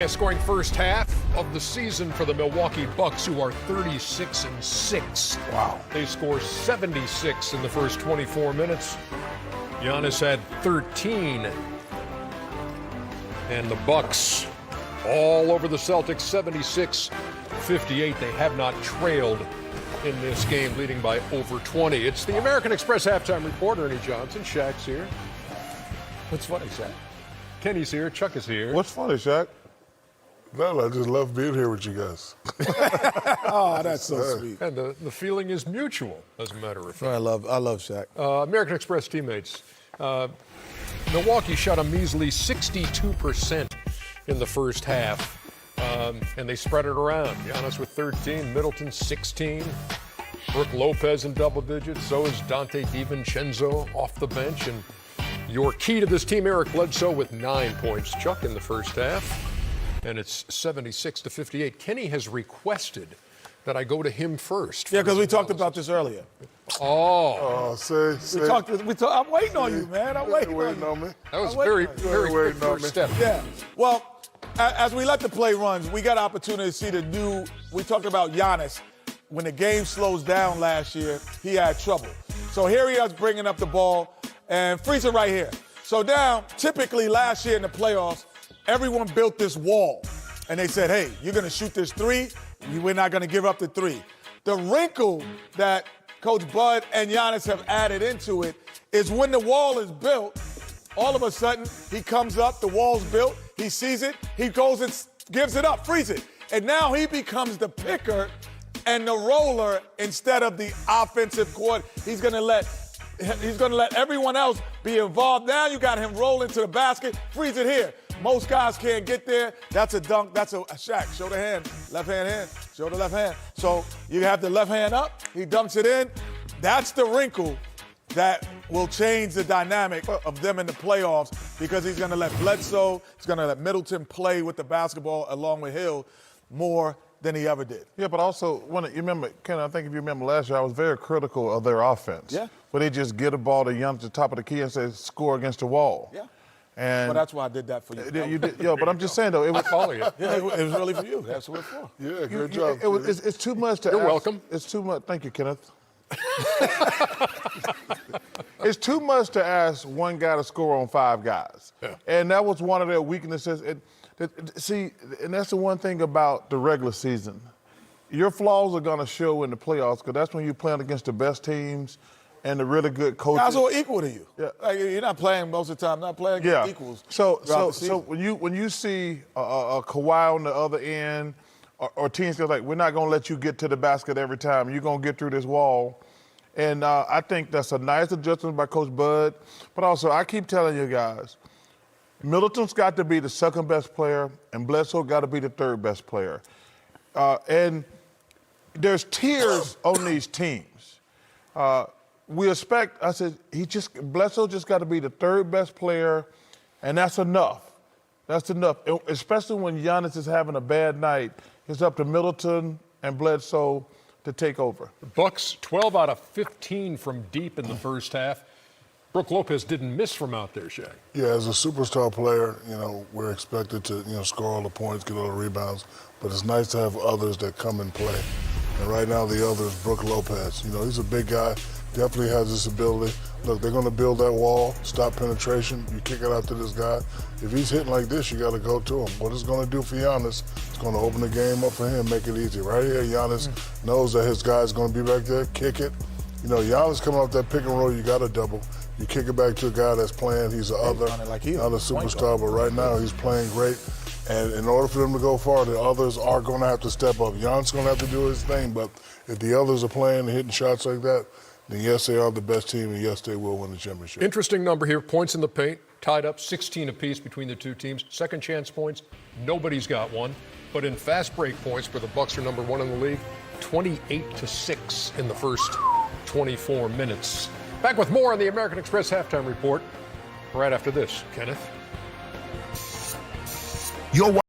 Scoring first half of the season for the Milwaukee Bucks, who are 36-6. Wow. They score 76 in the first 24 minutes. Giannis had 13. And the Bucks all over the Celtics, 76-58. They have not trailed in this game, leading by over 20. It's the American Express halftime report. Ernie Johnson. Shaq's here. What's funny, Shaq? Kenny's here. Chuck is here. What's funny, Shaq? No, I just love being here with you guys. Oh, that's so sweet. And the feeling is mutual, as a matter of fact. I love Shaq. American Express teammates. Milwaukee shot a measly 62% in the first half, and they spread it around. Giannis with 13, Middleton 16, Brook Lopez in double digits. So is Dante DiVincenzo off the bench. And your key to this team, Eric Bledsoe, with 9 points. Chuck in the first half. And it's 76-58. Kenny has requested that I go to him first. Yeah, because we talked about this earlier. Oh. We talked. I'm waiting on you, man. I'm waiting on me. That was very quick first step. Yeah. Well, as we let the play runs, we got an opportunity to see the new. We talked about Giannis. When the game slows down last year, he had trouble. So here he is bringing up the ball and freeze it right here. So now, typically last year in the playoffs, everyone built this wall, and they said, hey, you're going to shoot this three. We're not going to give up the three. The wrinkle that Coach Bud and Giannis have added into it is when the wall is built, all of a sudden he comes up, the wall's built, he sees it, he goes and gives it up, frees it. And now he becomes the picker and the roller instead of the offensive court. He's going to let everyone else be involved. Now you got him rolling to the basket, freeze it here. Most guys can't get there. That's a dunk. That's a Shaq. Show the hand. Left hand. Show the left hand. So you have the left hand up. He dumps it in. That's the wrinkle that will change the dynamic of them in the playoffs because he's going to let Bledsoe, he's going to let Middleton play with the basketball along with Hill more than he ever did. Yeah, but also, you remember, Ken, I think if you remember last year, I was very critical of their offense. Yeah. Where they just get a ball to Giannis at the top of the key and say, score against the wall. Yeah. And well, that's why I did that for you. You did, yeah, but I'm just saying, though, it was calling you. Yeah, it was really for you. That's what it's for. Yeah, good job. It's too much to You're ask. welcome. It's too much. Thank you, Kenneth. It's too much to ask one guy to score on five guys. Yeah. And that was one of their weaknesses. See, and that's the one thing about the regular season. Your flaws are going to show in the playoffs because that's when you're playing against the best teams and the really good coaches. Guys who are equal to you. Yeah. Like, you're not playing most of the time, not playing against equals. So So when you see a Kawhi on the other end, or teams go like, we're not going to let you get to the basket every time. You're going to get through this wall. And I think that's a nice adjustment by Coach Bud. But also, I keep telling you guys, Middleton's got to be the second best player, and Bledsoe got to be the third best player. And there's tiers on these teams. We expect, Bledsoe just got to be the third best player, and that's enough. That's enough. Especially when Giannis is having a bad night, it's up to Middleton and Bledsoe to take over. The Bucks, 12 out of 15 from deep in the first half. Brook Lopez didn't miss from out there, Shaq. Yeah, as a superstar player, we're expected to, score all the points, get all the rebounds, but it's nice to have others that come and play. And right now the other is Brook Lopez. He's a big guy, definitely has this ability. Look, they're going to build that wall, stop penetration. You kick it out to this guy. If he's hitting like this, you got to go to him. What it's going to do for Giannis, it's going to open the game up for him, make it easy. Right here, Giannis knows that his guy's going to be back there, kick it. Giannis coming off that pick and roll, you got to double. You kick it back to a guy that's playing, he's the other, not a superstar, but right now he's playing great. And in order for them to go far, the others are going to have to step up. Giannis is going to have to do his thing, but if the others are playing and hitting shots like that, then yes, they are the best team, and yes, they will win the championship. Interesting number here. Points in the paint, tied up 16 apiece between the two teams. Second chance points, nobody's got one. But in fast break points, where the Bucks are number one in the league, 28-6 in the first 24 minutes. Back with more on the American Express halftime report right after this. Kenneth?